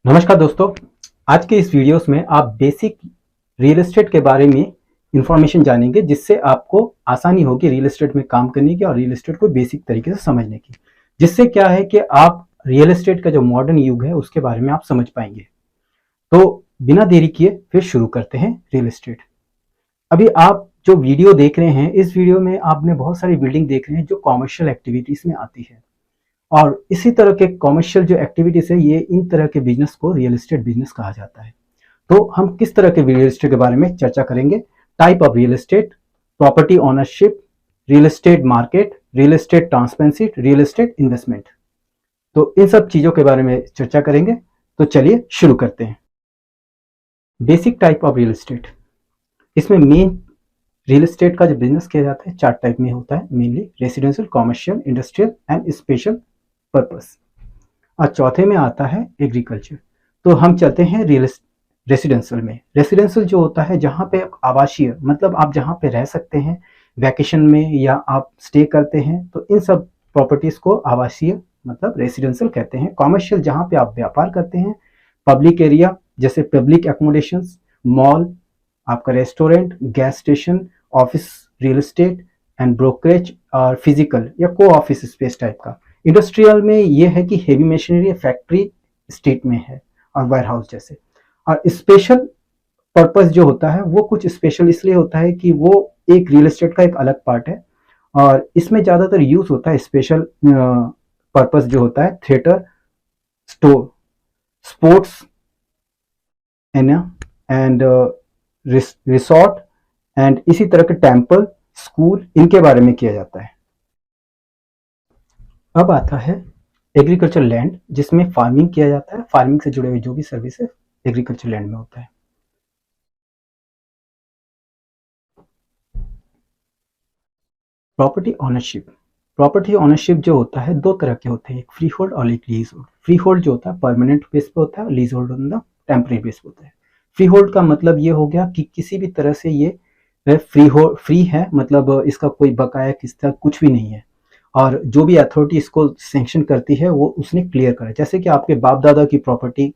नमस्कार दोस्तों। आज के इस वीडियोस में आप बेसिक रियल एस्टेट के बारे में इंफॉर्मेशन जानेंगे, जिससे आपको आसानी होगी रियल एस्टेट में काम करने की और रियल एस्टेट को बेसिक तरीके से समझने की। जिससे क्या है कि आप रियल एस्टेट का जो मॉडर्न युग है उसके बारे में आप समझ पाएंगे। तो बिना देरी किए फिर शुरू करते हैं रियल एस्टेट। अभी आप जो वीडियो देख रहे हैं, इस वीडियो में आपने बहुत सारी बिल्डिंग देख रहे हैं जो कॉमर्शियल एक्टिविटीज में आती है। और इसी तरह के कॉमर्शियल जो एक्टिविटीज है, ये इन तरह के बिजनेस को रियल एस्टेट बिजनेस कहा जाता है। तो हम किस तरह के रियल एस्टेट के बारे में चर्चा करेंगे। Type of real estate, property ownership, real estate market, real estate transparency, real estate investment. तो इन सब चीजों के बारे में चर्चा करेंगे। तो चलिए शुरू करते हैं। Basic type of real estate, इसमें मेन रियल एस्टेट का जो बिजनेस किया जाता है 4 टाइप में होता है, mainly residential, commercial, industrial and special purpose. और चौथे में आता है एग्रीकल्चर। तो हम चलते हैं रेसिडेंशियल में। रेसिडेंशियल जो होता है जहाँ पे आवासीय, मतलब आप जहाँ पे रह सकते हैं वैकेशन में या आप स्टे करते हैं, तो इन सब प्रॉपर्टीज को आवासीय मतलब रेसिडेंशियल कहते हैं। कॉमर्शियल जहाँ पे आप व्यापार करते हैं, पब्लिक एरिया जैसे पब्लिक एकोमोडेशंस, मॉल, आपका restaurant, gas station, office, real estate and brokerage और फिजिकल या को ऑफिस स्पेस टाइप का। इंडस्ट्रियल में ये है कि हेवी मशीनरी फैक्ट्री स्टेट में है और वेयर हाउस जैसे। और स्पेशल पर्पस जो होता है वो कुछ स्पेशल इसलिए होता है कि वो एक रियल एस्टेट का एक अलग पार्ट है और इसमें ज़्यादातर यूज होता है स्पेशल पर्पस जो होता है theatre, store, sports and resort and इसी तरह के टेम्पल, स्कूल, इनके बारे में किया जाता है। अब आता है एग्रीकल्चर लैंड, जिसमें फार्मिंग किया जाता है। फार्मिंग से जुड़े हुए जो भी सर्विसेज एग्रीकल्चर लैंड में होता है। प्रॉपर्टी ओनरशिप, प्रॉपर्टी ओनरशिप जो होता है 2 तरह के होते हैं, एक फ्री होल्ड और एक लीज होल्ड। फ्री होल्ड जो होता है परमानेंट बेस पे होता है, लीज होल्ड होता है टेम्परेरी बेस पे होता है। फ्री होल्ड का मतलब ये हो गया कि किसी भी तरह से ये फ्री है, मतलब इसका कोई बकाया किस तरह कुछ भी नहीं है और जो भी अथॉरिटी इसको सैंक्शन करती है वो उसने क्लियर करा। जैसे कि आपके बाप दादा की प्रॉपर्टी,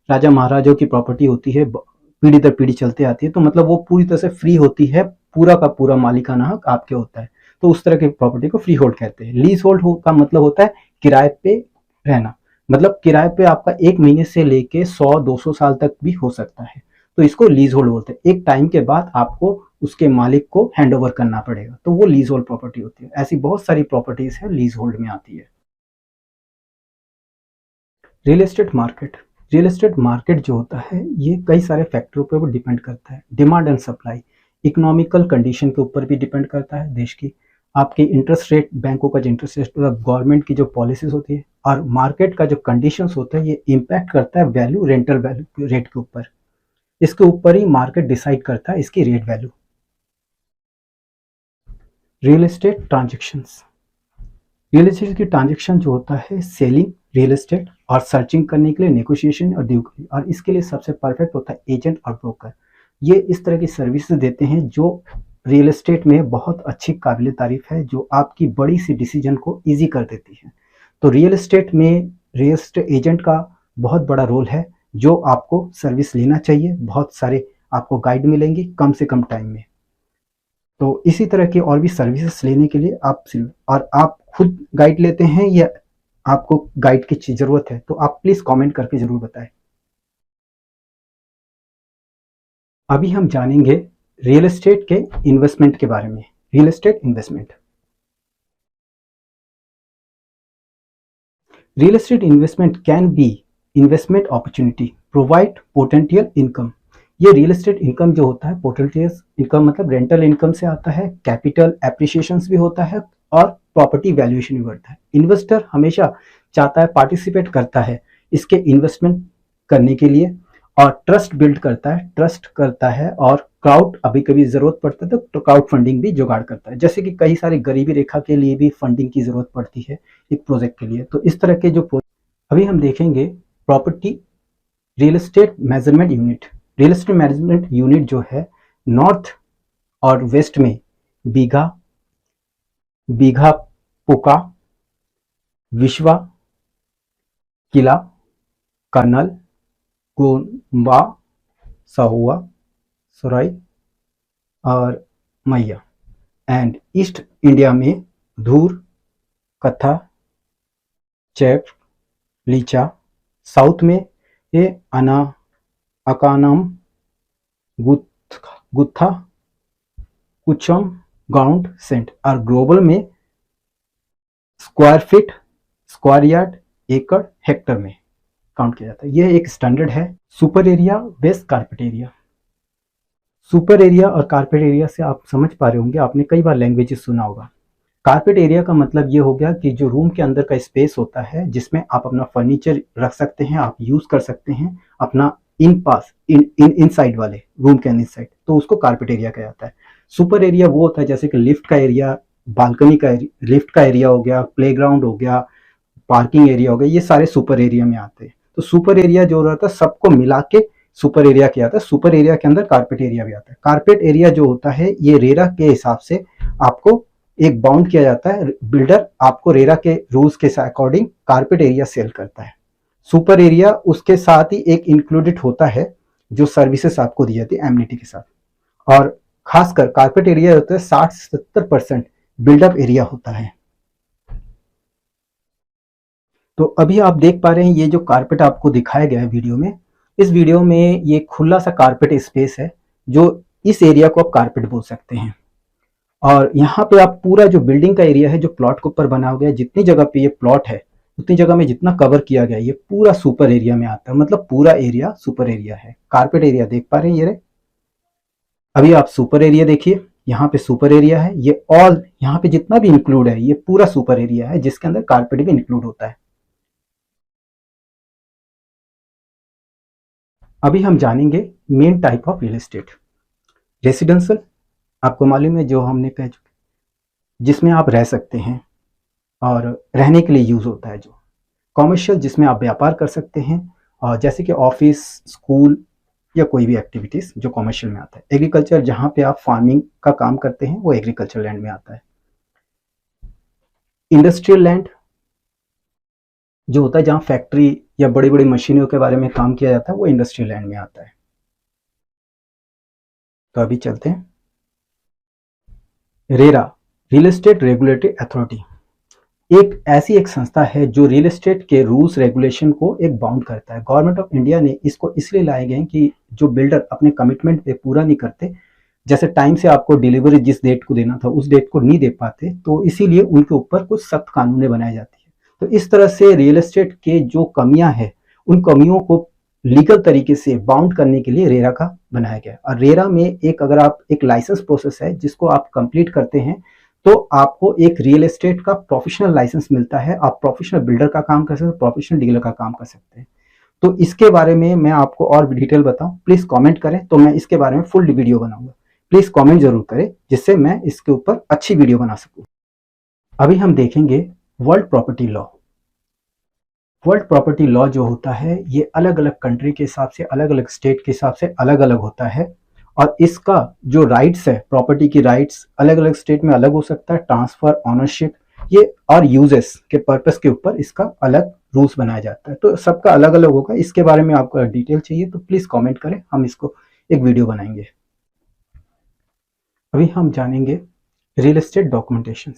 राजा महाराजाओं की प्रॉपर्टी होती है, पीढ़ी दर पीढ़ी चलते आती है, तो मतलब वो पूरी तरह से फ्री होती है, पूरा का पूरा मालिकाना हक आपके होता है। तो उस तरह की प्रॉपर्टी को फ्री होल्ड कहते हैं। लीज होल्ड का मतलब होता है किराए पे रहना, मतलब किराए पे आपका 1 महीने से लेके 100-200 साल तक भी हो सकता है। तो इसको लीज होल्ड बोलते हैं। एक टाइम के बाद आपको उसके मालिक को हैंड ओवर करना पड़ेगा, तो वो लीज होल्ड प्रॉपर्टी होती है। ऐसी बहुत सारी प्रॉपर्टीज है लीज होल्ड में आती है। Real estate market, real estate market जो होता है ये कई सारे फैक्टरों पर वो डिपेंड करता है। Demand and supply, economical condition के ऊपर भी डिपेंड करता है देश की, आपके इंटरेस्ट रेट, बैंकों का जो इंटरेस्ट रेट, गवर्नमेंट की जो पॉलिसीज होती है, और मार्केट का जो कंडीशंस होता है ये इम्पैक्ट करता है वैल्यू, रेंटल वैल्यू रेट के ऊपर। इसके ऊपर ही मार्केट डिसाइड करता है इसकी rate value. Real estate transactions, real estate की ट्रांजेक्शन जो होता है सेलिंग रियल एस्टेट और सर्चिंग करने के लिए नेगोशिएशन और ड्यू, और इसके लिए सबसे परफेक्ट होता है एजेंट और ब्रोकर। ये इस तरह की सर्विसेज देते हैं जो रियल एस्टेट में बहुत अच्छी काबिल तारीफ है, जो आपकी बड़ी सी डिसीजन को ईजी कर देती है। तो रियल एस्टेट में रियल एस्टेट एजेंट का बहुत बड़ा रोल है, जो आपको सर्विस लेना चाहिए। बहुत सारे आपको गाइड मिलेंगे कम से कम टाइम में। तो इसी तरह की और भी सर्विसेज लेने के लिए और आप खुद गाइड लेते हैं या आपको गाइड की जरूरत है, तो आप प्लीज कमेंट करके जरूर बताएं। अभी हम जानेंगे रियल एस्टेट के इन्वेस्टमेंट के बारे में। Real estate investment, real estate investment can be investment opportunity provide potential income. ये रियल एस्टेट इनकम जो होता है, पोटेंशियल इनकम मतलब रेंटल इनकम से आता है, कैपिटल एप्रिसिएशन भी होता है और प्रॉपर्टी वैल्यूएशन भी बढ़ता है। इन्वेस्टर हमेशा चाहता है, पार्टिसिपेट करता है इसके इन्वेस्टमेंट करने के लिए, और ट्रस्ट करता है और क्राउड अभी कभी जरूरत पड़ता है तो क्राउड फंडिंग भी जुगाड़ करता है। जैसे कि कई सारी गरीबी रेखा के लिए भी फंडिंग की जरूरत पड़ती है एक प्रोजेक्ट के लिए। तो इस तरह के जो अभी हम देखेंगे property real estate measurement unit. Real estate management unit जो है नॉर्थ और वेस्ट में बीघा, बीघा पुका, विश्वा, किला, कर्नल, गोंबा, सहुआ, सराय और मैया। एंड ईस्ट इंडिया में धूर, कथा, चैफ, लीचा। साउथ में ये अना, अकानम, गुत्था, कुचम, गाउंड, सेंट। और ग्लोबल में स्क्वायर फीट, स्क्वायर यार्ड, एकड़, हेक्टर में काउंट किया जाता है। यह एक स्टैंडर्ड है। सुपर एरिया, वेस्ट कारपेट एरिया। सुपर एरिया और कारपेट एरिया से आप समझ पा रहे होंगे, आपने कई बार लैंग्वेजेस सुना होगा। कारपेट एरिया का मतलब ये हो गया कि जो रूम के अंदर का स्पेस होता है जिसमें आप अपना फर्नीचर रख सकते हैं, आप यूज कर सकते हैं अपना इनसाइड वाले रूम के इनसाइड, तो उसको कारपेट एरिया कहा जाता है। सुपर एरिया वो होता है जैसे कि लिफ्ट का एरिया, बालकनी का लिफ्ट का एरिया हो गया, प्लेग्राउंड हो गया, पार्किंग एरिया हो गया, ये सारे सुपर एरिया में आते हैं। तो सुपर एरिया जो रहता है सबको मिला के सुपर एरिया किया जाता है। सुपर एरिया के अंदर कारपेट एरिया भी आता है। कारपेट एरिया जो होता है ये रेरा के हिसाब से आपको एक बाउंड किया जाता है। बिल्डर आपको रेरा के रूल्स के अकॉर्डिंग कारपेट एरिया सेल करता है। सुपर एरिया उसके साथ ही एक इंक्लूडेड होता है जो सर्विसेज आपको दी जाती है एमिनिटी के साथ। और खासकर कारपेट एरिया होता है 60 से 70% बिल्डअप एरिया होता है। तो अभी आप देख पा रहे हैं ये जो कारपेट आपको दिखाया गया है वीडियो में, इस वीडियो में ये खुला सा कारपेट स्पेस है जो इस एरिया को आप कारपेट बोल सकते हैं। और यहाँ पे आप पूरा जो बिल्डिंग का एरिया है जो प्लॉट के ऊपर बना गया है, जितनी जगह पे ये प्लॉट है उतनी जगह में जितना कवर किया गया है ये पूरा सुपर एरिया में आता है। मतलब पूरा एरिया सुपर एरिया है। कारपेट एरिया देख पा रहे हैं ये रहे। अभी आप सुपर एरिया देखिए, यहाँ पे सुपर एरिया है, ये ऑल यहाँ पे जितना भी इंक्लूड है ये पूरा सुपर एरिया है जिसके अंदर कारपेट भी इंक्लूड होता है। अभी हम जानेंगे main type of real estate. Residential आपको मालूम है जो हमने कह चुके, जिसमें आप रह सकते हैं और रहने के लिए यूज होता है। जो कॉमर्शियल जिसमें आप व्यापार कर सकते हैं, और जैसे कि ऑफिस, स्कूल या कोई भी एक्टिविटीज जो कॉमर्शियल में आता है। एग्रीकल्चर जहाँ पे आप फार्मिंग का काम करते हैं वो एग्रीकल्चर लैंड में आता है। इंडस्ट्रियल लैंड जो होता है जहाँ फैक्ट्री या बड़ी बड़ी मशीनों के बारे में काम किया जाता है वो इंडस्ट्रियल लैंड में आता है। तो अभी चलते हैं। RERA, real estate regulatory authority, एक संस्था है जो रियल एस्टेट के रूल्स रेगुलेशन को एक बाउंड करता है। गवर्नमेंट ऑफ इंडिया ने इसको इसलिए लाए गए कि जो बिल्डर अपने कमिटमेंट पे पूरा नहीं करते, जैसे टाइम से आपको डिलीवरी जिस डेट को देना था उस डेट को नहीं दे पाते, तो इसीलिए उनके ऊपर कुछ सख्त कानूनें बनाई जाती है। तो इस तरह से रियल एस्टेट के जो कमियां हैं उन कमियों को लीगल तरीके से बाउंड करने के लिए रेरा का बनाया गया। और रेरा में एक अगर आप एक लाइसेंस प्रोसेस है जिसको आप कंप्लीट करते हैं तो आपको एक रियल एस्टेट का प्रोफेशनल लाइसेंस मिलता है। आप प्रोफेशनल बिल्डर का काम कर सकते हैं, प्रोफेशनल डीलर का काम कर सकते हैं। तो इसके बारे में मैं आपको और डिटेल बताऊं, प्लीज कमेंट करें तो मैं इसके बारे में फुल वीडियो बनाऊंगा। प्लीज कमेंट जरूर करें जिससे मैं इसके ऊपर अच्छी वीडियो बना सकूं। अभी हम देखेंगे world property law. World property law जो होता है ये अलग अलग कंट्री के हिसाब से, अलग अलग स्टेट के हिसाब से अलग अलग होता है। और इसका जो राइट्स है, प्रॉपर्टी की राइट्स अलग अलग स्टेट में अलग हो सकता है। ट्रांसफर, ऑनरशिप ये और यूजेस के पर्पस के ऊपर इसका अलग रूल्स बनाया जाता है। तो सबका अलग अलग होगा। इसके बारे में आपको डिटेल चाहिए तो प्लीज कमेंट करें, हम इसको एक वीडियो बनाएंगे। अभी हम जानेंगे रियल एस्टेट डॉक्यूमेंटेशन।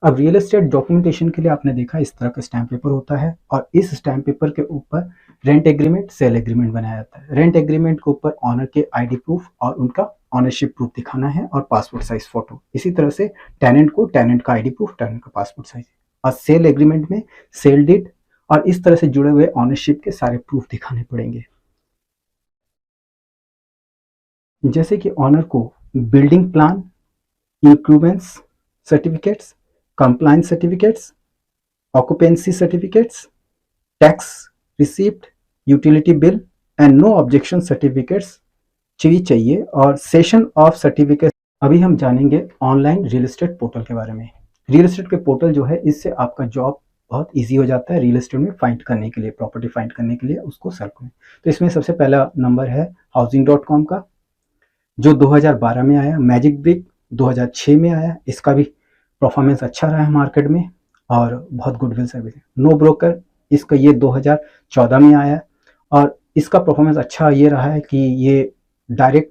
अब रियल एस्टेट डॉक्यूमेंटेशन के लिए आपने देखा इस तरह का स्टैम्प पेपर होता है और इस स्टैम्प पेपर के ऊपर रेंट एग्रीमेंट, सेल एग्रीमेंट बनाया जाता है। रेंट एग्रीमेंट के ऊपर ऑनर के आईडी प्रूफ और उनका ऑनरशिप प्रूफ दिखाना है और पासपोर्ट साइज फोटो। इसी तरह से टेनेंट को टेनेंट का आईडी प्रूफ, टेनेंट का पासपोर्ट साइज। और सेल एग्रीमेंट में सेल डीड और इस तरह से जुड़े हुए ऑनरशिप के सारे प्रूफ दिखाने पड़ेंगे। जैसे कि ऑनर को building plan, increments certificates, compliance certificates, occupancy certificates, tax receipt, utility bill and no objection certificates चाहिए और सेशन ऑफ सर्टिफिकेट। अभी हम जानेंगे ऑनलाइन रियल एस्टेट पोर्टल के बारे में। रियल एस्टेट के पोर्टल जो है इससे आपका जॉब बहुत इजी हो जाता है रियल एस्टेट में फाइंड करने के लिए, प्रॉपर्टी फाइंड करने के लिए उसको सर्च करें। तो इसमें सबसे पहला नंबर है housing.com का जो 2012 में आया। मैजिक ब्रिक 2006 में आया, इसका भी परफॉर्मेंस अच्छा रहा है मार्केट में और बहुत गुडविल सर्विस है। नो ब्रोकर इसका ये 2014 में आया और इसका परफॉर्मेंस अच्छा ये रहा है कि ये direct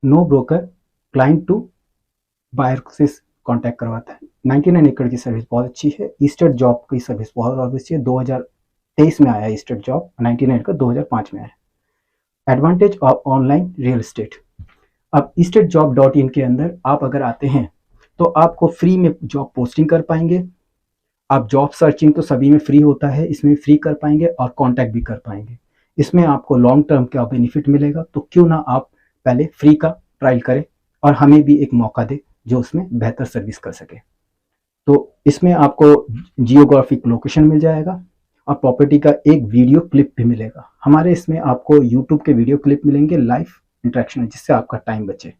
no broker client to buyer से कांटेक्ट करवाता है। 99 एकड़ की सर्विस बहुत अच्छी है। ईस्टेट जॉब की सर्विस बहुत अच्छी है। 2023 में आया ईस्टेट जॉब, 99 का 2005 में आया। Advantage of online real estate. अब ईस्टेट जॉब .in के अंदर आप अगर आते हैं तो आपको फ्री में जॉब पोस्टिंग कर पाएंगे। आप जॉब सर्चिंग तो सभी में फ्री होता है, इसमें फ्री कर पाएंगे और कांटेक्ट भी कर पाएंगे। इसमें आपको लॉन्ग टर्म का बेनिफिट मिलेगा, तो क्यों ना आप पहले फ्री का ट्रायल करें और हमें भी एक मौका दे जो उसमें बेहतर सर्विस कर सके। तो इसमें आपको जियोग्राफिक लोकेशन मिल जाएगा और प्रॉपर्टी का एक वीडियो क्लिप भी मिलेगा। हमारे इसमें आपको यूट्यूब के वीडियो क्लिप मिलेंगे लाइव इंटरेक्शन, जिससे आपका टाइम बचे।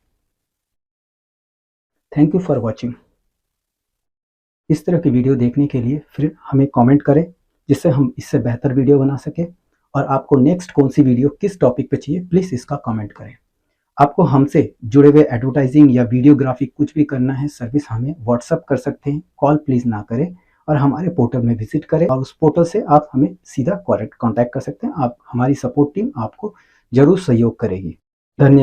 Thank you for watching. इस तरह की वीडियो देखने के लिए फिर हमें कमेंट करें, जिससे हम इससे बेहतर वीडियो बना सके। और आपको नेक्स्ट कौन सी वीडियो किस टॉपिक पे चाहिए, प्लीज़ इसका कमेंट करें। आपको हमसे जुड़े हुए एडवर्टाइजिंग या वीडियोग्राफी कुछ भी करना है, सर्विस हमें व्हाट्सअप कर सकते हैं, कॉल प्लीज़ ना करें। और हमारे पोर्टल में विजिट करें और उस पोर्टल से आप हमें सीधा कॉन्टैक्ट कर सकते हैं। आप हमारी सपोर्ट टीम आपको ज़रूर सहयोग करेगी। धन्यवाद।